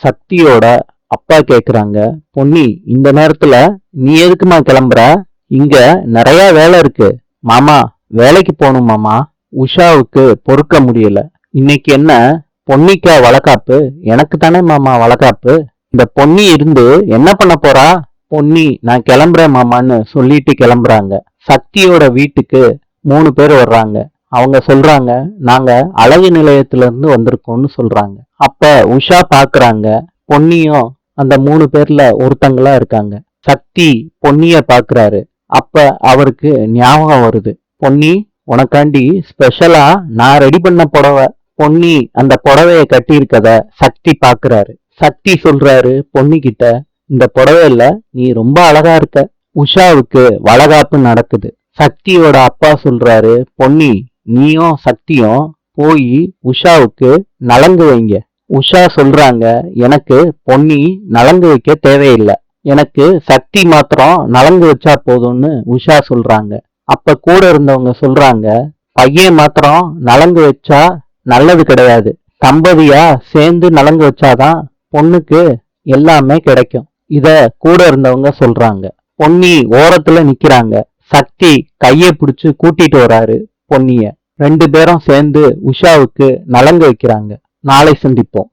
சக்தியோட அப்பா கேக்குறாங்க, பொன்னி இந்த நேரத்துல நீ எதுக்குமா கிளம்புற? இங்க நிறைய வேலை இருக்கு. மாமா, வேலைக்கு போகணும் மாமா. உஷாவுக்கு பொறுக்க முடியல. இன்னைக்கு என்ன பொன்னிக்கா வளகாப்பு? எனக்கு தானே மாமா வளகாப்பு. இந்த பொன்னி இருந்து என்ன பண்ண போறா? பொன்னி நான் கிளம்புறேன் மாமான்னு சொல்லிட்டு கிளம்புறாங்க. சக்தியோட வீட்டுக்கு 3 பேர் வர்றாங்க. அவங்க சொல்றாங்க, நாங்க அழகு நிலையத்துல இருந்து வந்திருக்கோம்னு சொல்றாங்க. அப்ப உஷா பாக்குறாங்க, பொன்னியும் அந்த 3 பேர்ல ஒருத்தங்களா இருக்காங்க. சக்தி பொன்னிய பாக்குறாரு. அப்ப அவருக்கு ஞாபகம் வருது, பொன்னி உனக்காண்டி ஸ்பெஷலா நான் ரெடி பண்ண புடவை. பொன்னி அந்த புடவைய கட்டி இருக்கத சக்தி பாக்குறாரு. சக்தி சொல்றாரு பொன்னி கிட்ட, இந்த புடவையில நீ ரொம்ப அழகா இருக்க. உஷாவுக்கு வளகாப்பு நடக்குது. சக்தியோட அப்பா சொல்றாரு, பொன்னி நீயும் சக்தியும் போய் உஷாவுக்கு நலங்கு வைங்க. உஷா சொல்றாங்க, எனக்கு பொன்னி நலங்கு வைக்க தேவையில்லை, எனக்கு சக்தி மாத்திரம் நலங்கு வச்சா போதும்னு உஷா சொல்றாங்க. அப்ப கூட இருந்தவங்க சொல்றாங்க, பையன் மாத்திரம் நலங்கு வச்சா நல்லது கிடையாது, தம்பதியா சேர்ந்து நலங்கு வச்சாதான் பொண்ணுக்கு எல்லாமே கிடைக்கும். இத கூட இருந்தவங்க சொல்றாங்க. பொன்னி ஓரத்துல நிக்கிறாங்க. சக்தி கைய பிடிச்சு கூட்டிட்டு வராரு பொன்னிய. 2 பேரும் சேர்ந்து உஷாவுக்கு நலங்கு வைக்கிறாங்க. நாளை சந்திப்போம்.